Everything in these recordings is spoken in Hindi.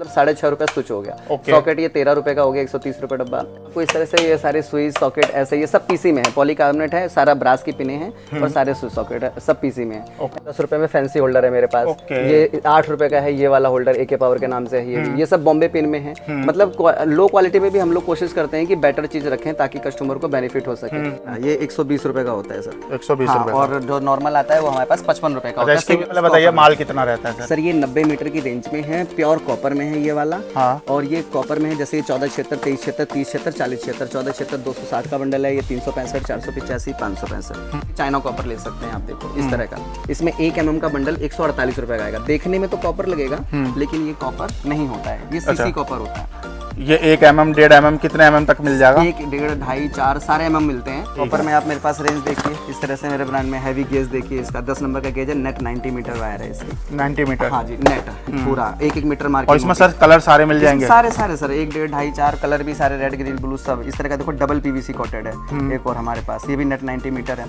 ₹6.5 स्विच हो गया। सॉकेट ये 13 रुपए का हो गया, 130 रुपए डब्बा। आपको इस तरह से ये सारे स्विच सॉकेट ऐसे ये सब पीसी में है, पॉलीकार्बोनेट है, सारा ब्रास की पिने हैं और सारे स्विच सॉकेट है सब पीसी में है। 10 रुपए में फैंसी होल्डर है मेरे पास। ये 8 रुपए का है ये वाला होल्डर, AK पावर के नाम से है। ये सब बॉम्बे पिन में है। मतलब लो क्वालिटी में भी हम लोग कोशिश करते हैं कि बेटर चीज रखें ताकि कस्टमर को बेनिफिट हो सके। ये 120 रुपए का होता है सर। 120 रुपए। और जो नॉर्मल आता है वो हमारे पास 55 रुपए का होता है। इसके पहले बताइए माल कितना रहता है सर? ये 90 मीटर की रेंज में है, प्योर कॉपर में है ये वाला। और ये कॉपर में है, जैसे 1476, 2376, 3076, 4076। 1476 260 का बंडल है, ये 365, 485, 565। चाइना कॉपर ले सकते हैं आप, देखो इस तरह का। इसमें 1 mm का बंडल 148 रुपए का आएगा। देखने में तो कॉपर लगेगा लेकिन ये कॉपर नहीं होता है, ये सीसी कॉपर होता है। ये 1 mm, 1.5 mm, कितने mm तक मिल जाएगा? 1, 1.5, 2.5, 4 सारे mm मिलते हैं। कॉपर में आप मेरे पास रेंज देखिए इस तरह से, मेरे ब्रांड में हैवी गेज देखिए, इसका 10 नंबर का गेज है, नेट 90 मीटर वायर है इसकी। 90 मीटर? हाँ जी, नेट पूरा 1-1 मीटर मार्किंग। और इसमें सर कलर सारे मिल जाएंगे? सारे सर 1, 1.5, 2.5, 4 कलर भी सारे, रेड ग्रीन ब्लू सब इस तरह का। देखो डबल PVC कोटेड है एक और हमारे पास, ये भी नेट 90 मीटर है।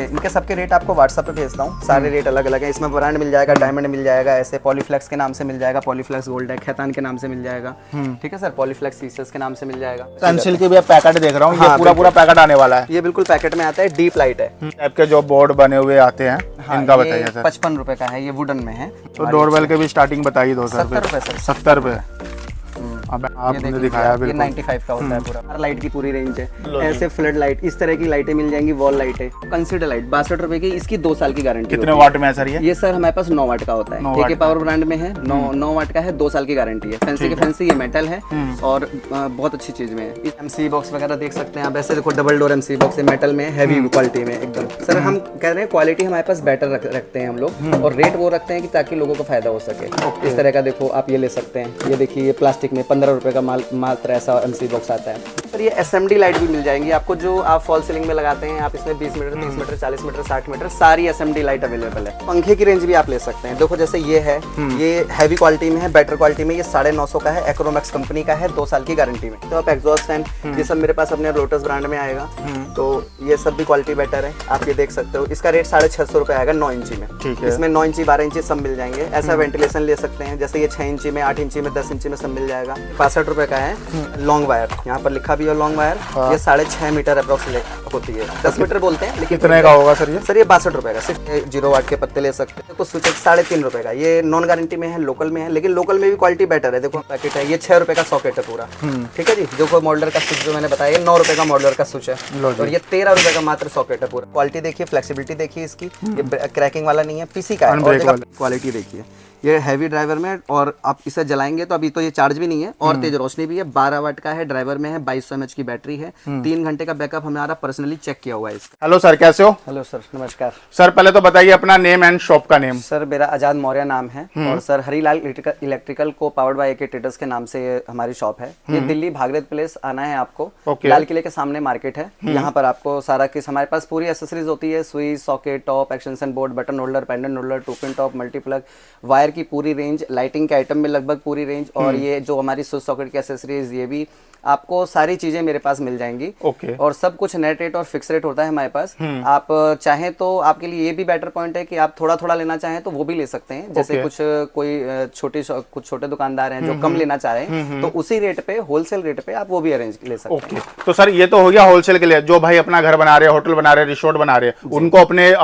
इनके सबके रेट आपको व्हाट्सएप पे भेजता हूँ, सारे रेट अलग अलग है। इसमें ब्रांड मिल जाएगा, डायमंड मिल जाएगा, ऐसे पॉलीफ्लेक्स के नाम से मिल जाएगा, पॉलीफ्लेक्स गोल्ड है, खैतान के नाम से मिल जाएगा। ठीक है सर, पॉलीफ्लेक्स सीसेस के नाम से मिल जाएगा। पेंसिल के भी पैकेट देख रहा हूँ, ये पूरा पैकेट आने वाला है। ये बिल्कुल पैकेट में आता है, डीप लाइट है। आपके जो बोर्ड बने हुए आते हैं इनका बताइए सर। 55 रुपए का है, ये वुडन में है। तो डोरबेल के भी स्टार्टिंग बताइए दो सर। 70 रुपए सर। 70 रुपए। अब आपने दिखाया बिल्कुल। ये 95 का होता है पूरा। लाइट की पूरी रेंज है, ऐसे फ्लड लाइट, इस तरह की लाइटें मिल जाएंगी, वॉल लाइट है। कंसीडर लाइट 62 रुपए की, इसकी 2 साल की गारंटी। कितने वाट में है सर ये? सर हमारे पास 9 वाट का होता है, AK पावर ब्रांड में है। 9 वाट का है, 2 साल की गारंटी है। फैंसी के फैंसी ये मेटल है और बहुत अच्छी चीज में है। MC बॉक्स वगैरह देख सकते हैं आप, ऐसे देखो डबल डोर MC बॉक्स है, मेटल में, हैवी क्वालिटी में एकदम। सर हम कह रहे हैं क्वालिटी हमारे पास बेटर रखते हैं हम लोग, और रेट वो रखते हैं कि ताकि लोगों को फायदा हो सके। इस तरह का देखो आप ये ले सकते हैं। ये देखिए ये प्लास्टिक में 15 रुपए का मात्र ऐसा MC बॉक्स आता है। और ये SMD लाइट भी मिल जाएंगी आपको, जो आप फॉल सीलिंग में लगाते हैं। आप इसमें 20 मीटर, 30 मीटर, 40 मीटर, 60 मीटर सारी SMD लाइट अवेलेबल है। पंखे की रेंज भी आप ले सकते हैं। देखो जैसे ये है, ये हैवी क्वालिटी में है, बेटर क्वालिटी में, ये 950 का है, एक्रोमैक्स कंपनी का है, 2 साल की गारंटी में। तो आप एग्जॉस्ट फैन ये सब मेरे पास अपने लोटस ब्रांड में आएगा, तो ये सब भी क्वालिटी बेटर है, आप ये देख सकते हो। इसका रेट 650 रुपए आएगा 9 इंची में। इसमें 9 इंची, 12 इंची सब मिल जाएंगे। ऐसा वेंटिलेशन ले सकते हैं, जैसे ये 6 इंची में, 8 इंची में, 10 इंची में सब मिल जाएगा। 65 रुपए का है। लॉन्ग वायर, यहाँ पर लिखा भी है लॉन्ग वायर। ये 6.5 मीटर अप्रोक्सीमेट होती है, 10 मीटर बोलते हैं लेकिन कितने का होगा सर ये? सर ये 62 रुपए का, सिर्फ 0 वाट के पत्ते ले सकते हैं। तो स्विच 3.5 रुपए का, ये नॉन गारंटी में है, लोकल में है, लेकिन लोकल में भी क्वालिटी बेटर है। देखो पैकेट है, ये 6 रुपए का सॉकेट है पूरा। ठीक है जी। जो कोई मॉडलर का स्विच जो मैंने बताया, 9 रुपए का मॉडलर का स्विच है, और ये 13 रुपए का मात्र सॉकेट है पूरा। क्वालिटी देखिए, फ्लेक्सिबिलिटी देखिए इसकी, ये क्रैकिंग वाला नहीं है, पीसी का है। और क्वालिटी देखिए, ये हैवी ड्राइवर में, और आप इसे जलाएंगे तो अभी तो ये चार्ज भी नहीं है, और तेज रोशनी भी है। 12 वाट का है, ड्राइवर में है, 2200 mAh की बैटरी है, 3 घंटे का बैकअप हमारा पर्सनली चेक किया हुआ है इसका। हेलो सर, कैसे हो? हेलो सर, नमस्कार सर। पहले तो बताइए अपना नेम एंड शॉप का नेम। सर मेरा आजाद मौर्य नाम है, और सर हरीलाल इलेक्ट्रिकल को पावर्ड बाय AK ट्रेडर्स के नाम से हमारी शॉप है। ये दिल्ली भागीरथ प्लेस आना है आपको, लाल किले के सामने मार्केट है। यहाँ पर आपको सारा किस हमारे पास पूरी एसेसरीज होती है, switch, socket, top, extension board, button holder, pendant holder, 2 pin top, multiplug, wire की पूरी रेंज, लाइटिंग के आइटम में लगभग पूरी रेंज, और ये जो हमारी स्विच सॉकेट की एसेसरीज, ये भी आपको सारी चीजें मेरे पास मिल जाएंगी। और सब कुछ नेट रेट और फिक्स रेट होता है हमारे पास। आप चाहें तो आपके लिए ये भी बेटर पॉइंट है कि आप थोड़ा थोड़ा लेना चाहें तो वो भी ले सकते हैं। जैसे कुछ छोटे दुकानदार हैं जो कम लेना चाह रहे हैं, तो उसी रेट पे, होलसेल रेट पे आप वो भी अरेंज ले सकते हैं। तो सर ये तो हो गया होलसेल के लिए। जो भाई अपना घर बना रहे हैं, होटल बना रहे हैं, रिसोर्ट बना रहे हैं, उनको अपने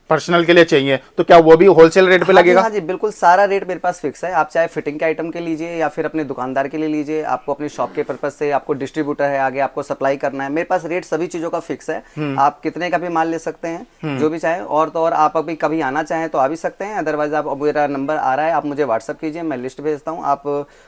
पर्सनल के लिए चाहिए, तो क्या वो भी होलसेल रेट पे लगेगा? हाँ जी, बिल्कुल सारा रेट मेरे पास फिक्स है। आप चाहे फिटिंग के आइटम के लीजिए या फिर अपने दुकानदार के लिए लीजिए, आपको अपनी शॉप के पर्पज से, आपको डिस्ट्रीब्यूटर है आगे, आपको सप्लाई करना है, मेरे पास रेट सभी चीजों का फिक्स है। आप कितने का भी माल ले सकते हैं, जो भी चाहे। और तो और आप अभी कभी आना चाहें तो आ भी सकते हैं, अदरवाइज आप, मेरा नंबर आ रहा है, आप मुझे व्हाट्सअप कीजिए, मैं लिस्ट भेजता हूँ, आप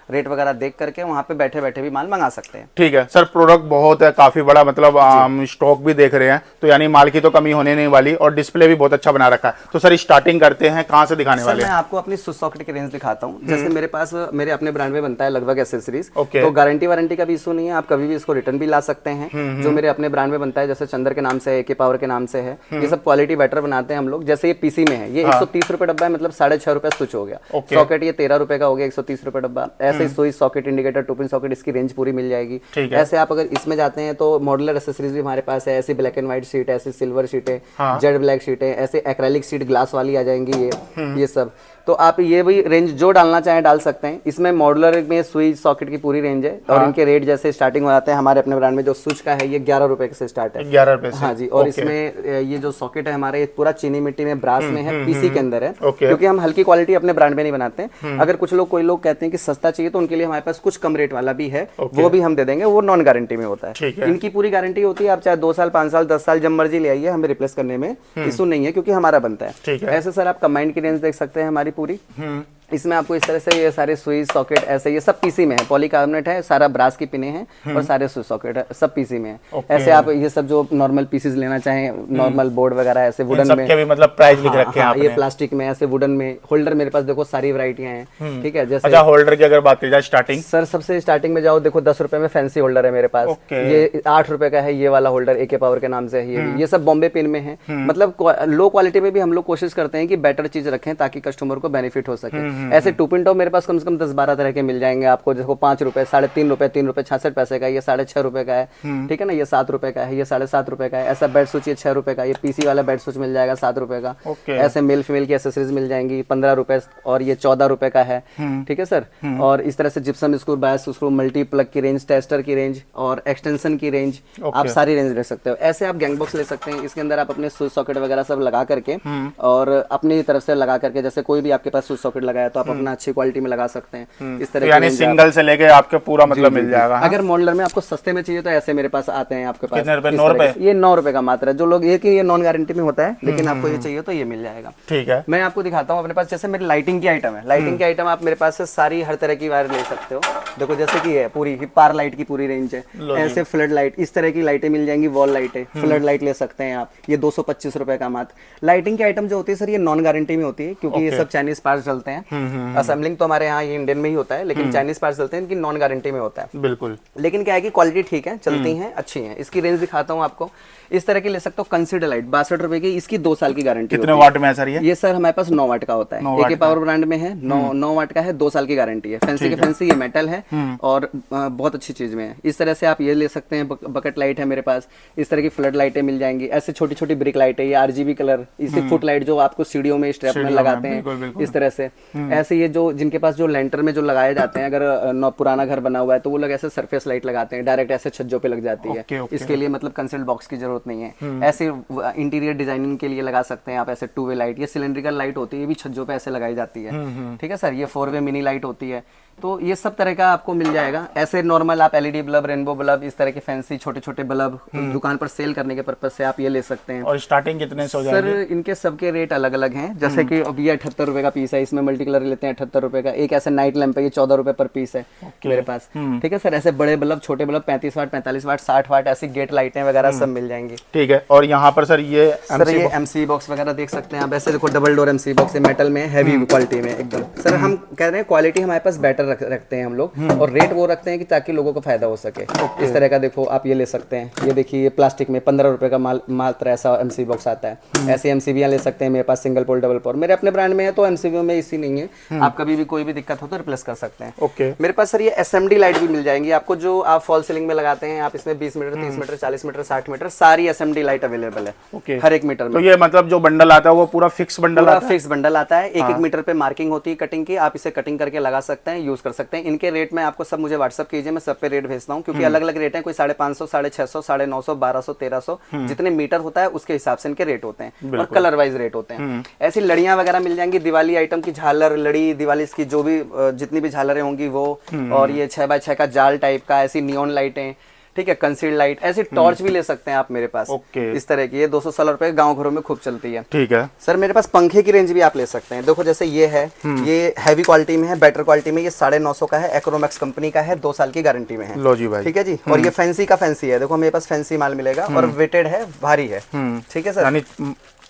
रेट वगैरह देख करके वहाँ पे बैठे बैठे भी माल मंगा सकते हैं। ठीक है सर। प्रोडक्ट बहुत है, काफी बड़ा, मतलब स्टॉक भी देख रहे हैं, तो यानी माल की तो कमी होने नहीं वाली, और डिस्प्ले भी बहुत अच्छा बना रखा है। तो सर स्टार्टिंग करते हैं, कहां से दिखाने वाले हैं? मैं आपको अपनी स्विच सॉकेट की रेंज दिखाता हूं। जैसे मेरे पास मेरे अपने ब्रांड में बनता है लगभग एसेसरीज, तो गारंटी वारंटी का भी इशू नहीं है, आप कभी भी इसको रिटर्न भी ला सकते हैं। जो मेरे अपने ब्रांड में बनता है, जैसे चंदर के नाम से है, AK पावर के नाम से है, ये सब क्वालिटी बेटर बनाते हैं हम लोग। जैसे ये पीसी में है, ये 130 रुपए डब्बा है, मतलब 6.5 रुपए स्विच हो गया। सॉकेट ये 13 रुपए का हो गया, 130 रुपए डब्बा। ऐसे switch, socket, indicator, 2 pin socket, इसकी रेंज पूरी मिल जाएगी। ऐसे आप अगर इसमें जाते हैं तो मॉडुलर एसेसरीज भी हमारे पास है, ऐसी ब्लैक एंड व्हाइट शीट, ऐसी सिल्वर शीटें, जेड ब्लैक शीटें, ऐसे एक्रेलिक शीट ग्लास वाली आ जाएंगी, ये सब तो आप ये भी रेंज जो डालना चाहें डाल सकते हैं। इसमें मॉडुलर में स्विच सॉकेट की पूरी रेंज है और इनके रेट जैसे स्टार्टिंग हो जाते हैं हमारे अपने ब्रांड में। जो स्विच का है ये 11 रुपए से स्टार्ट है, 11 रुपए से। हाँ जी। और इसमें ये जो सॉकेट है हमारे पूरा चीनी मिट्टी में ब्रास में है, पीसी के अंदर है, क्योंकि हम हल्की क्वालिटी अपने ब्रांड में नहीं बनाते हैं। अगर कुछ लोग कोई लोग कहते हैं कि सस्ता चाहिए तो उनके लिए हमारे पास कुछ कम रेट वाला भी है, वो भी हम दे देंगे, वो नॉन गारंटी में होता है। इनकी पूरी गारंटी होती है, आप चाहे 2 साल 5 साल 10 साल जब मर्जी ले आइए, हमें रिप्लेस करने में इशू नहीं है क्योंकि हमारा बनता है। ऐसे सर आप कंबाइंड की रेंज देख सकते हैं हमारी पूरी। इसमें आपको इस तरह से ये सारे स्विच सॉकेट ऐसे ये सब पीसी में है, पॉलीकार्बोनेट है, सारा ब्रास की पिने हैं और सारे स्विच सॉकेट है सब पीसी में है। ऐसे आप ये सब जो नॉर्मल पीसेस लेना चाहें, नॉर्मल बोर्ड वगैरह ऐसे वुडन में भी मतलब प्राइस लिख रखे हैं आपने। ये प्लास्टिक में ऐसे वुडन में होल्डर मेरे पास देखो सारी वैरायटियां हैं, ठीक है। जैसे अच्छा होल्डर की अगर बात की जाए स्टार्टिंग, सर सबसे स्टार्टिंग में जाओ देखो 10 रुपए में फैंसी होल्डर है मेरे पास। ये 8 रुपए का है ये वाला होल्डर, AK पावर के नाम से है ये सब बॉम्बे पिन में है। मतलब लो क्वालिटी में भी हम लोग कोशिश करते हैं कि बेटर चीज रखें ताकि कस्टमर को बेनिफिट हो सके। ऐसे 2 पिन मेरे पास कम से कम 10-12 तरह के मिल जाएंगे आपको। देखो 5 रुपए, 3.5 रुपए, 3 रुपए 66 पैसे का, ये 6.5 रुपए का है, ठीक है ना। ये 7 रुपए का है, ये 7.5 रुपए का है। ऐसा बेड स्विच ये 6 रुपए का, ये पीसी वाला बेड स्विच मिल जाएगा 7 रुपए का। ऐसे मेल फीमेल की एसेसरीज मिल जाएंगी 15 रुपए और ये 14 रुपए का है, ठीक है सर। और इस तरह से जिप्सम स्क्रू, बायस स्क्रू, मल्टी प्लग की रेंज, टेस्टर की रेंज और एक्सटेंशन की रेंज, आप सारी रेंज ले सकते हो। ऐसे आप गैंग बॉक्स ले सकते हैं, इसके अंदर आप अपने स्विच सॉकेट वगैरह सब लगा करके और अपनी तरफ से लगा करके, जैसे कोई भी आपके पास स्विच सॉकेट लगाया तो आप अपना अच्छी क्वालिटी में लगा सकते हैं। इस तरह यानी सिंगल से लेके आपके पूरा मतलब मिल जाएगा। अगर मॉडलर में आपको सस्ते में चाहिए तो ऐसे मेरे पास आते हैं आपके पास। कितने रुपए? 9 रुपए? ये 9 रुपए का मात्र है। जो लोग ये नॉन गारंटी में होता है, लेकिन आपको ये चाहिए तो ये मिल जाएगा, ठीक है। मैं आपको दिखाता हूँ अपने पास। जैसे मेरी लाइटिंग की आइटम है, लाइटिंग की आइटम आप मेरे पास से सारी हर तरह की वायर ले सकते हो। देखो जैसे कि है पूरी पार लाइट की पूरी रेंज है, ऐसे फ्लड लाइट, इस तरह की लाइटें मिल जाएंगी, वॉल लाइट है, फ्लड लाइट ले सकते हैं आप। ये 225 रुपए का मात्र। लाइटिंग की आइटम जो होती है सर ये नॉन गारंटी में होती है, क्योंकि ये सब चाइनीज पार्ट्स चलते हैं। असेंबलिंग तो हमारे यहाँ ये इंडियन में ही होता है, लेकिन चाइनीज पार्ट्स चलते हैं, इनकी नॉन गारंटी में होता है। बिल्कुल। लेकिन क्या है कि क्वालिटी ठीक है, चलती हैं, अच्छी हैं। इसकी रेंज दिखाता हूँ आपको। इस तरह की ले सकते हो कंसीडर लाइट 62 रुपए की, इसकी 2 साल की गारंटी। कितने वाट में है सर ये सर हमारे पास 9 वाट का होता है, AK पावर ब्रांड में है, 9 वाट का है, 2 साल की गारंटी है। फैंसी के फैंसी ये मेटल है और बहुत अच्छी चीज में है। इस तरह से आप ये ले सकते हैं। बकेट लाइट है मेरे पास, इस तरह की फ्लड लाइटें मिल जाएंगी। ऐसे छोटी छोटी ब्रिक लाइट है, ये RGB कलर, इसी फुट लाइट जो आपको सीढ़ियों में स्ट्रैप में लगाते हैं, इस तरह से। ऐसे ये जो जिनके पास जो लेंटर में जो लगाए जाते हैं, अगर पुराना घर बना हुआ है तो वो लोग ऐसे सरफेस लाइट लगाते हैं, डायरेक्ट ऐसे छज्जों पे लग जाती है। इसके लिए मतलब कंसील्ड बॉक्स की जरूरत नहीं है। ऐसे इंटीरियर डिजाइनिंग के लिए लगा सकते हैं आप ऐसे 2 वे लाइट। ये सिलेंड्रिकल लाइट होती है, ये भी छज्जों पे ऐसे लगाई जाती है, ठीक है सर। ये 4 वे मिनी लाइट होती है। तो ये सब तरह का आपको मिल जाएगा। ऐसे नॉर्मल आप LED बल्ब, रेनबो बल्ब, इस तरह के फैंसी छोटे छोटे बल्ब दुकान पर सेल करने के पर्पज से आप ये ले सकते हैं। और स्टार्टिंग कितने से हो जाएंगे? सर इनके सबके रेट अलग अलग हैं। जैसे कि अब ये 78 रुपए का पीस है, इसमें मल्टी कलर लेते हैं 78 रुपए का। एक ऐसे नाइट लैंप है, ये 14 रुपए पर पीस है मेरे पास, ठीक है सर। ऐसे बड़े बल्ब, छोटे बल्ब 35 वाट, 45 वाट, 60 वाट, ऐसी गेट लाइटें वगैरह सब मिल जाएंगी, ठीक है। और यहाँ पर सर ये MC बॉक्स वगैरह देख सकते हैं आप। ऐसे देखो डबल डोर MC बॉक्स है, मेटल में, हैवी क्वालिटी में एकदम। सर हम कह रहे हैं क्वालिटी हमारे पास बेटर रखते हैं हम लोग, और रेट वो रखते हैं कि ताकि लोगों को फायदा हो सके। इस तरह का देखो आप ये ले सकते हैं। ये देखिए ये प्लास्टिक में 15 रुपए का मात्र ऐसा MC बॉक्स आता है। ऐसे MCB ले सकते हैं मेरे पास, सिंगल पोल, डबल पोल। मेरे अपने ब्रांड में है तो MCB में इसी नहीं है। आप कभी भी कोई भी दिक्कत हो तो रिप्लेस कर सकते हैं। मेरे पास सर ये SMD लाइट भी मिल जाएंगी आपको, जो आप फॉल सीलिंग में लगाते हैं। आप इसमें 20 मीटर, 30 मीटर, 40 मीटर, 60 मीटर सारी SMD लाइट अवेलेबल है हर एक मीटर में। तो ये मतलब जो बंडल आता है वो पूरा फिक्स बंडल आता है? फिक्स बंडल आता है। एक मीटर पे मार्किंग होती है कटिंग की। आप इसे कटिंग करके लगा सकते हैं, यूज कर सकते हैं। इनके रेट में आपको सब मुझे व्हाट्सअप कीजिए, मैं सब पे रेट भेजता हूँ, क्योंकि अलग अलग रेट हैं। कोई 550, 650, 950, 1200, 1300 जितने मीटर होता है उसके हिसाब से इनके रेट होते हैं, और कलर वाइज रेट होते हैं। ऐसी लड़ियां वगैरह मिल जाएंगी, दिवाली आइटम की झालर, लड़ी, दिवाली की जो भी जितनी भी झालरें होंगी वो, और ये 6x6 का जाल टाइप का, ऐसी नियॉन लाइटें, ठीक है, कंसील्ड लाइट, ऐसी टॉर्च भी ले सकते हैं आप मेरे पास। इस तरह की ये 216 रुपए गांव घरों में खूब चलती है, ठीक है सर। मेरे पास पंखे की रेंज भी आप ले सकते हैं। देखो जैसे ये है, ये हैवी क्वालिटी में है, बेटर क्वालिटी में, ये 950 का है, एक्रोमैक्स कंपनी का है, 2 साल की गारंटी में है। लो जी भाई, ठीक है जी। और ये फैंसी का फैंसी है, देखो मेरे पास फैंसी माल मिलेगा, और वेटेड है, भारी है, ठीक है सर,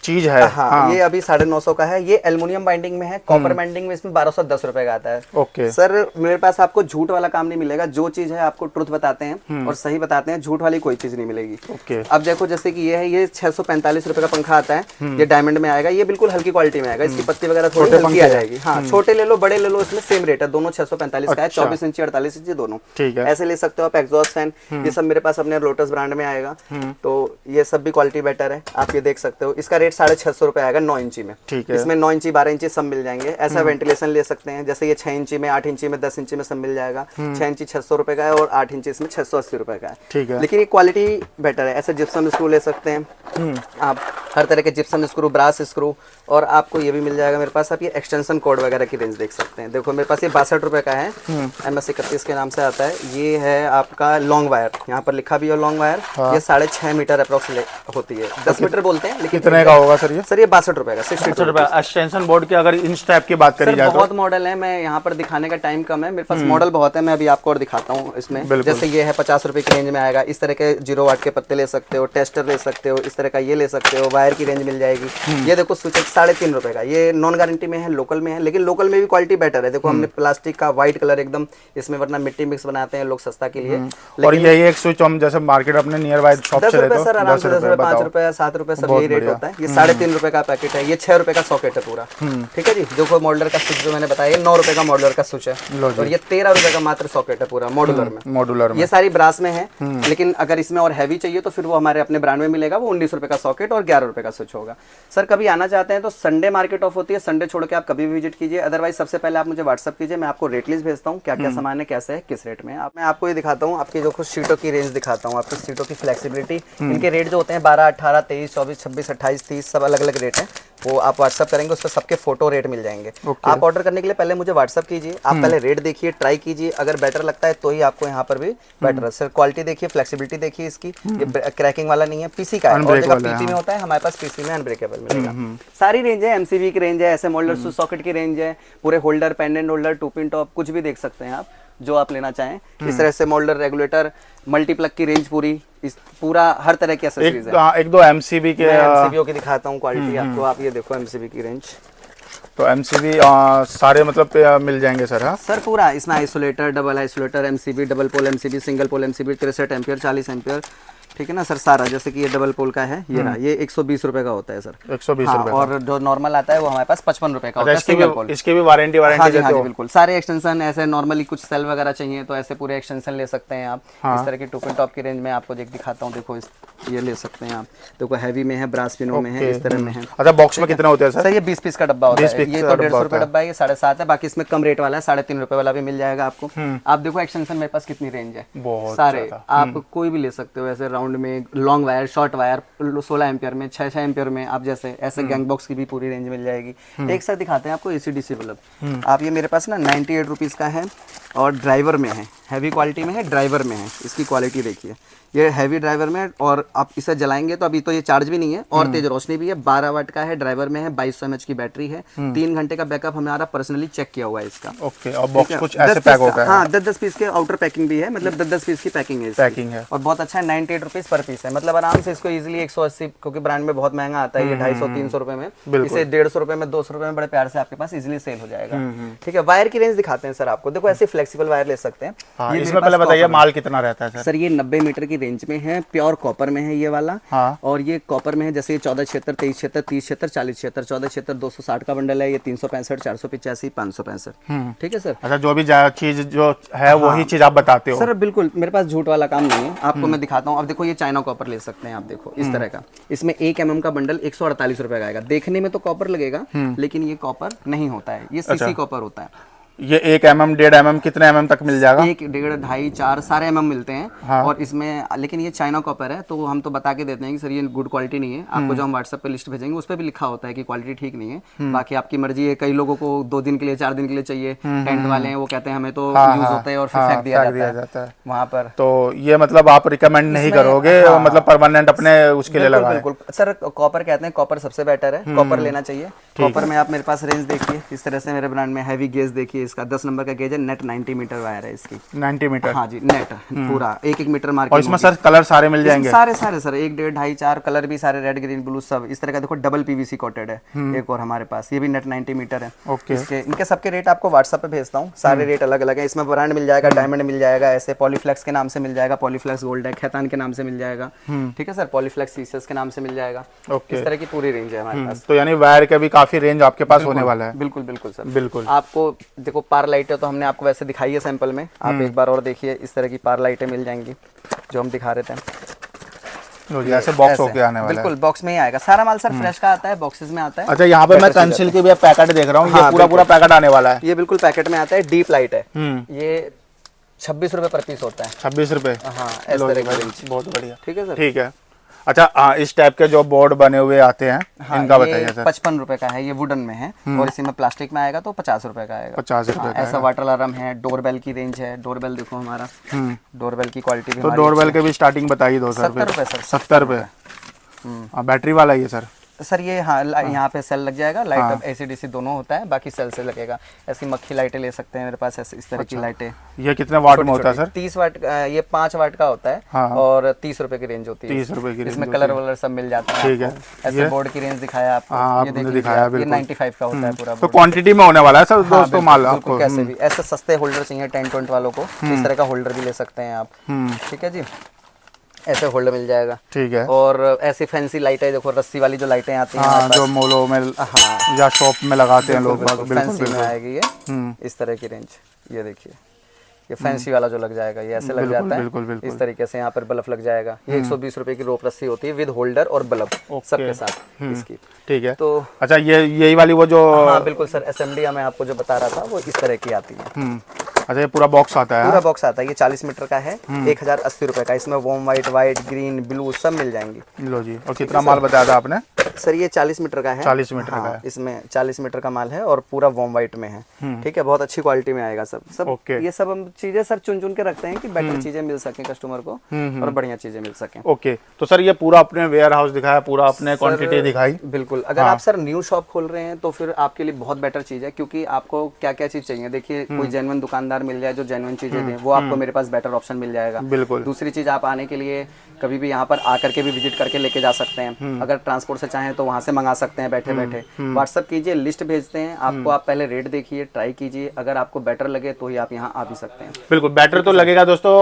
चीज है। हाँ, ये अभी 950 का है। ये एल्युमिनियम बाइंडिंग में है, कॉपर बाइंडिंग में इसमें 1210 रुपए का आता है। ओके सर, मेरे पास आपको झूठ वाला काम नहीं मिलेगा। जो चीज है आपको ट्रुथ बताते हैं और सही बताते हैं, झूठ वाली कोई चीज नहीं मिलेगी। ओके, अब देखो जैसे कि ये है, ये 645 रुपए का पंखा आता है, ये डायमंड में आएगा। ये बिल्कुल हल्की क्वालिटी में आएगा, इसकी पत्ती वगैरह थोड़ी हल्की आ जाएगी। हाँ, छोटे ले लो, बड़े ले लो, इसमें सेम रेट है, दोनों 645 का है। 24 इंची, 48 इंची दोनों, ठीक है। ऐसे ले सकते हो आप। एग्जॉस्ट फैन, ये सब मेरे पास अपने लोटस ब्रांड में आएगा, तो ये सब भी क्वालिटी बेटर है, आप ये देख सकते हो। इसका रेट एक 650 रुपये आएगा 9 इंची में। ठीक है। इसमें 9 इंची 12 इंची सब मिल जाएंगे। ऐसा वेंटिलेशन ले सकते हैं, जैसे ये 6 इंची में, 8 इंची में, 10 इंची में सब मिल जाएगा। 6 इंची 600 रुपये का है और 8 इंची इसमें 680 रुपये का है। ठीक है। लेकिन ये क्वालिटी बेटर है। ऐसे जिप्सम स्क्रू ले सकते हैं आप, हर तरह के जिप्सम स्क्रू, ब्रास स्क्रू, और आपको ये भी मिल जाएगा मेरे पास। आप ये एक्सटेंशन कॉर्ड वगैरह की रेंज देख सकते हैं। देखो मेरे पास ये 62 रुपये का है, MS 31 के नाम से आता है। ये है आपका लॉन्ग वायर, यहाँ पर लिखा भी है लॉन्ग वायर। ये 6.5 मीटर अप्रोक्स होती है, 10 मीटर बोलते हैं लेकिन कितने का होगा सर ये? सर ये 62 रुपये का, 62 रुपये। एक्सटेंशन बोर्ड की अगर इन स्टेप की बात करी जाए तो बहुत मॉडल है। मैं यहाँ पर दिखाने का टाइम कम है, मेरे पास मॉडल बहुत है। मैं अभी आपको और दिखाता हूँ इसमें। जैसे ये है 50 रुपये की रेंज में आएगा। इस तरह के 0 वाट के पत्ते ले सकते हो, टेस्टर ले सकते हो, इस तरह का ये ले सकते हो। वायर की रेंज मिल जाएगी। ये देखो स्विच 3.5 रुपये का, ये नॉन गारंटी में है, लोकल में है, लेकिन लोकल में भी क्वालिटी बेटर है। देखो हमने प्लास्टिक का व्हाइट कलर एकदम इसमें, वरना मिट्टी मिक्स बनाते हैं लोग सस्ता के लिए। और यही एक स्विच हम जैसे मार्केट अपने नियर बाय शॉप से लेते हैं सर, आराम से 10 रुपये, 5 रुपये, 7 रुपये सब यही रेट होता है। ये 3.5 रुपये का पैकेट है। ये 6 रुपये का सॉकेट है पूरा। ठीक है जी। देखो मॉडलर का स्विच जो मैंने बताया, 9 रुपये का मॉडलर का स्विच है, और ये 13 रुपये का मात्र सॉकेट है पूरा मॉडुलर में। मॉडुलर में ये सारी ब्रास में है, लेकिन अगर इसमें और हैवी चाहिए तो फिर वो हमारे अपने ब्रांड में मिलेगा। वो 19 रुपये का सॉकेट और 11 रुपये का स्विच होगा। सर कभी आना चाहते हैं तो संडे मार्केट ऑफ होती है, संडे छोड़ के आप कभी भी विजिट कीजिए। अदरवाइज सबसे पहले आप मुझे व्हाट्सअप कीजिए, मैं आपको रेट लिस्ट भेजता हूँ, क्या क्या सामान है, कैसे है, किस रेट में है। मैं आपको ये दिखाता हूँ, आपकी जो कुछ सीटों की रेंज दिखाता हूँ, आपकी सीटों की फ्लेक्सिबिलिटी। इनके रेट जो होते हैं 12, 18, 23, 24, 26, 28, 30 सब अलग अलग रेट है। वो आप व्हाट्सअप करेंगे, उस पर सबके फोटो रेट मिल जाएंगे। आप ऑर्डर करने के लिए पहले मुझे व्हाट्सअप कीजिए, आप पहले रेट देखिए, ट्राई कीजिए, अगर बेटर लगता है तो ही आपको यहाँ पर भी बेटर है। सर क्वालिटी देखिए, फ्लेक्सिबिलिटी देखिए इसकी, ये क्रैकिंग वाला नहीं है, पीसी का है। और जगह पीसी में होता है, हमारे पास पीसी में अनब्रेकेबल मिलेगा। सारी रेंज है, MCB की रेंज है, ऐसे मॉडलर स्विच सॉकेट की रेंज है, पूरे holder, pendant holder, 2 pin top, कुछ भी देख सकते हैं आप जो आप लेना चाहें। इस तरह से मॉडलर, रेगुलेटर, मल्टीप्लग की रेंज पूरी, इस पूरा हर तरह की एक्सेसरीज है। एक दो MCB के, MCB की दिखाता हूँ क्वालिटी आपको। आप ये देखो MCB की रेंज, तो MCB सारे मतलब मिल जाएंगे सर? हाँ सर पूरा इसमें isolator, double isolator, MCB, double pole MCB, single pole MCB, 63 ampere, 40 ampere, ठीक है ना सर। सारा जैसे कि ये डबल पोल का है, ये रहा, ये 120 रुपए का होता है सर, 120 हाँ, रुपए। और जो नॉर्मल आता है वो हमारे पास 55 रुपए का होता है सिंगल पोल। इसकी भी वारंटी हाँ जी, देते हो? बिल्कुल। सारे एक्सटेंशन ऐसे नॉर्मली कुछ सेल वगैरह चाहिए तो ऐसे पूरे एक्सटेंशन ले सकते हैं आप। इस तरह की 2 पिन टॉप की रेंज में आपको दिखाता हूँ। देखो ये ले सकते हैं आप। देखो हैवी में है, ब्रास पिनों में है, इस तरह में है। अच्छा बॉक्स में कितने होते हैं सर? ये 20 पीस का डब्बा होता है। ये तो 150 रुपए डब्बा है, ये 7.5 है। बाकी इसमें कम रेट वाला है, 3.5 रुपए वाला भी मिल जाएगा आपको। आप देखो एक्सटेंशन मेरे पास कितनी रेंज है, सारे आप कोई भी ले सकते हो। ऐसे राउंड में, long wire, short wire, 16 ampere में, 6 एम्पियर में, आप जैसे ऐसे गैंग बॉक्स की भी पूरी रेंज मिल जाएगी। एक साथ दिखाते हैं आपको AC/DC बल्ब। आप ये मेरे पास ना 98 रुपीज़ का है और ड्राइवर में है, हैवी क्वालिटी में है, ड्राइवर में है। इसकी क्वालिटी देखिए, ये हैवी ड्राइवर में, और आप इसे जलाएंगे तो अभी तो ये चार्ज भी नहीं है और तेज रोशनी भी है। 12 वाट का है, ड्राइवर में है, 2200 mAh की बैटरी है, 3 घंटे का बैकअप हमारा पर्सनली चेक किया हुआ है इसका। ओके, और बॉक्स कुछ ऐसे पैक होता है? हाँ, 10-10 पीस के आउटर पैकिंग भी है, मतलब 10-10 पीस की पैकिंग है, पैकिंग है, और बहुत अच्छा है। 98 रुपीज़ पर पीस है, मतलब आराम से इसको इजीली 180, क्योंकि ब्रांड में बहुत महंगा आता है ये 250-300 रुपए में, इसे 150 रुपए में, 200 रुपए में बड़े प्यार से आपके पास इजीली सेल हो जाएगा। ठीक है, वायर की रेंज दिखाते हैं सर आपको। देखो ऐसे फ्लेक्सिबल वायर ले सकते हैं। इसमें पहले बताइए माल कितना रहता है सर? ये 90 मीटर की रेंज में है, प्योर कॉपर में है ये वाला। और ये कॉपर में है, जैसे ये 1476, 2376, 3076, 4076, 1476 260 का बंडल है, ये 365, 485, 565। ठीक है सर। अच्छा, जो भी चीज जो है वही चीज आप बताते हो? सर बिल्कुल, मेरे पास झूठ वाला काम नहीं है, आपको मैं दिखाता हूँ। अब देखो ये चाइना कॉपर ले सकते हैं आप, देखो इस तरह का। इसमें 1 mm का बंडल 148 रुपए का आएगा। देखने में तो कॉपर लगेगा, लेकिन ये कॉपर नहीं होता है, ये सीसी कॉपर होता है। ये 1 mm, 1.5 mm, कितने mm तक मिल जाएगा? 1, 1.5, 2.5, 4 सारे mm मिलते हैं। और इसमें लेकिन ये चाइना कॉपर है, तो हम तो बता के देते हैं कि सर ये गुड क्वालिटी नहीं है। आपको जो हम व्हाट्सएप पे लिस्ट भेजेंगे उस पर भी लिखा होता है कि क्वालिटी ठीक नहीं है। बाकी आपकी मर्जी है, कई लोगों को 2 दिन के लिए, 4 दिन के लिए चाहिए, टेंट वाले हैं, वो कहते हैं हमें तो यूज होता है और फिर फेंक दिया जाता है वहाँ पर। तो ये मतलब आप रिकमेंड नहीं करोगे, मतलब परमानेंट अपने उसके लिए लगाएं? बिल्कुल सर, कॉपर कहते हैं, कॉपर सबसे बेटर है, कॉपर लेना चाहिए। कॉपर में आप मेरे पास रेंज देखिए, इस तरह से मेरे ब्रांड में हैवी गेज देखिए, इसका 10 नंबर का गेज है, नेट 90 मीटर वायर है इसकी। 90 मीटर? हाँ जी, नेट पूरा 1-1 मीटर मार्किंग। और इसमें सर कलर सारे मिल जाएंगे? सारे सर 1, 1.5, 2.5, 4 कलर भी सारे, रेड, ग्रीन, ब्लू सब इस तरह का। देखो डबल PVC कोटेड है एक और हमारे पास, ये भी नेट 90 मीटर है। इसके इनके सबके रेट आपको व्हाट्सएप पे भेजता हूँ, सारे रेट अलग अलग है। इसमें ब्रांड मिल जाएगा, डायमंड मिल जाएगा, ऐसे पॉलीफ्लेक्स के नाम से मिल जाएगा, पॉलीफ्लेक्स गोल्ड है, खैतान के नाम से मिल जाएगा। ठीक है सर, पॉलीफ्लेक्स सीसस के नाम से मिल जाएगा। इस तरह की पूरी रेंज है हमारे पास। तो यानी वायर का भी काफी रेंज आपके पास होने वाला है? बिल्कुल बिल्कुल सर, बिल्कुल। आपको देखो पार लाइटें तो हमने आपको वैसे दिखाई है सैंपल में, आप एक बार और देखिए, इस तरह की पार लाइटें मिल जाएंगी जो हम दिखा रहे थे। लो जी, ऐसे बॉक्स होके आने वाला है। बिल्कुल बॉक्स में ही आएगा, सारा माल सर फ्रेश का आता है, बॉक्सेस में आता है। अच्छा, यहाँ पे मैं पेंसिल के भी पैकेट देख रहा हूँ, ये पूरा पैकेट आने वाला है। ये बिल्कुल पैकेट में आता है, डीप लाइट है। ये 26 रुपए पर पीस होता है। 26 रुपए? हाँ, इस तरह का रेंज। बहुत बढ़िया। ठीक है सर। ठीक है। अच्छा, इस टाइप के जो बोर्ड बने हुए आते हैं, इनका बताइए सर। 55 रुपए का है, ये वुडन में है, और इसी में प्लास्टिक में आएगा तो 50 रुपए का आएगा। 50 रुपए का। ऐसा वाटर अलार्म है, डोरबेल की रेंज है। डोरबेल देखो हमारा, डोरबेल की क्वालिटी भी। तो डोरबेल के भी स्टार्टिंग बताइए दो सर। 70 रुपए सर। 70 रुपए। बैटरी वाला ये सर? सर ये हाँ, यहाँ पे सेल लग जाएगा, लाइट AC/DC दोनों होता है, बाकी सेल से लगेगा। ऐसी मक्खी लाइटें ले सकते हैं मेरे पास, ऐसे इस तरह की लाइटें। ये कितने वाट में होता है सर? 30 वाट, ये 5 वाट का होता है, और 30 रुपए की रेंज होती है। 30 रुपए की रेंज। इसमें कलर वलर सब मिल जाता है। ठीक है। ऐसे बोर्ड की रेंज दिखाया आपको, ये आपने दिखाया, ये 95 का होता है पूरा। तो क्वांटिटी में होने वाला है सर दोस्तों माल आपको। कैसे भी ऐसे सस्ते होल्डर चाहिए टेंट वेंट वालों को, इस तरह का होल्डर भी ले सकते हैं आप। ठीक है जी, ऐसे होल्डर मिल जाएगा। ठीक है। और ऐसी फैंसी लाइटें देखो, रस्सी वाली जो लाइटें आती हैं, जो मॉलों में या शॉप में लगाते हैं लोग, फैंसी में आएगी ये। इस तरह की रेंज, ये देखिए, ये फैंसी वाला जो लग जाएगा, ये ऐसे लग जाता है। बिल्कुल। इस तरीके से यहाँ पर बल्ब लग जाएगा। ये 120 रुपए की रोप रस्सी होती है विद होल्डर और बल्ब सबके साथ इसकी। ठीक है। तो अच्छा, ये यही वाली वो जो, हाँ बिल्कुल सर, असेंबली मैं आपको जो बता रहा था वो इस तरह की आती है। अच्छा, ये पूरा बॉक्स आता है? पूरा बॉक्स आता है। ये 40 मीटर का है, 1080 रुपए का। इसमें वॉर्म वाइट, ग्रीन, ब्लू सब मिल जाएंगी। लो जी। और कितना माल बताया था आपने सर? ये 40 मीटर का है। 40 मीटर का है। इसमें 40 मीटर का माल है और पूरा वॉर्म वाइट में है। ठीक है, बहुत अच्छी क्वालिटी में आएगा सब। ये सब हम चीजें सर चुन के रखते हैं कि बेटर चीजें मिल सके कस्टमर को और बढ़िया चीजें मिल सके। ओके, तो सर ये पूरा अपने वेयर हाउस दिखाया, पूरा अपने क्वांटिटी दिखाई। बिल्कुल। अगर आप सर न्यू शॉप खोल रहे हैं तो फिर आपके लिए बहुत बेटर चीज है, क्योंकि आपको क्या क्या चीज चाहिए। देखिए, कोई जेन्युइन दुकानदार मिल जाए जो जेन्युइन चीजें दें, वो आपको मेरे पास बेटर ऑप्शन मिल जाएगा। बिल्कुल। दूसरी चीज, आप आने के लिए कभी भी यहाँ पर आकर के भी विजिट करके लेके जा सकते हैं। अगर ट्रांसपोर्ट से चाहें तो वहाँ से मंगा सकते हैं बैठे बैठे। व्हाट्सअप कीजिए, लिस्ट भेजते हैं आपको, आप पहले रेट देखिए, ट्राई कीजिए, अगर आपको बेटर लगे तो ही आप यहाँ आ भी सकते हैं। बिल्कुल, बेटर तो लगेगा दोस्तों।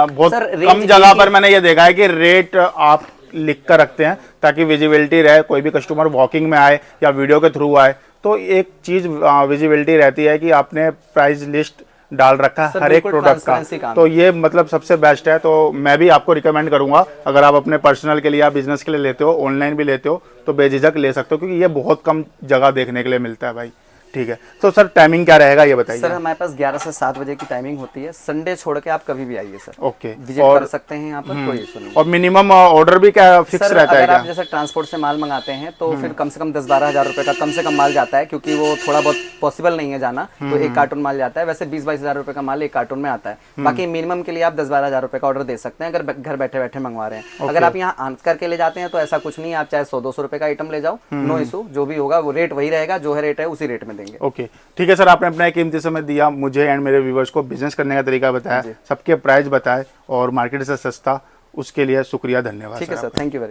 बहुत कम जगह पर मैंने ये देखा है कि रेट आप लिख कर रखते हैं ताकि विजिबिलिटी रहे। कोई भी कस्टमर वॉकिंग में आए या वीडियो के थ्रू आए तो एक चीज विजिबिलिटी रहती है कि आपने प्राइस लिस्ट डाल रखा है हर एक प्रोडक्ट का। तो ये मतलब सबसे बेस्ट है। तो मैं भी आपको रिकमेंड करूंगा, अगर आप अपने पर्सनल के लिए या बिजनेस के लिए लेते हो, ऑनलाइन भी लेते हो, तो बेझिझक ले सकते हो, क्योंकि ये बहुत कम जगह देखने के लिए मिलता है भाई। ठीक है। तो सर टाइमिंग क्या रहेगा ये बताइए। सर हमारे पास 11 से 7 बजे की टाइमिंग होती है। संडे छोड़ के आप कभी भी आइए सर। ओके, विजिट कर सकते हैं यहाँ पर, कोई इशू नहीं। और मिनिमम ऑर्डर भी क्या फिक्स रहता है? अगर आप जैसे ट्रांसपोर्ट से माल मंगाते हैं तो फिर कम से कम 10-12 हज़ार रुपए का कम से कम माल जाता है, क्योंकि वो थोड़ा बहुत पॉसिबल नहीं है जाना, तो एक कार्टून माल जाता है। वैसे 20-22 हज़ार रुपए का माल एक कार्टून में आता है। बाकी मिनिमम के लिए आप 10-12 हज़ार रुपए का ऑर्डर दे सकते हैं, अगर घर बैठे बैठे मंगवा रहे हैं। अगर आप यहाँ आन करके ले जाते हैं तो ऐसा कुछ नहीं है, आप चाहे 100-200 रुपए का आइटम ले जाओ, नो इशू। जो भी होगा वो रेट वही रहेगा, जो है रेट है उसी रेट में देंगे। ओके, ठीक है सर, आपने अपना कीमती समय दिया मुझे एंड मेरे व्यूवर्स को, बिजनेस करने का तरीका बताया, सबके प्राइस बताए और मार्केट से सस्ता, उसके लिए शुक्रिया, धन्यवाद। ठीक है sir, thank you very much.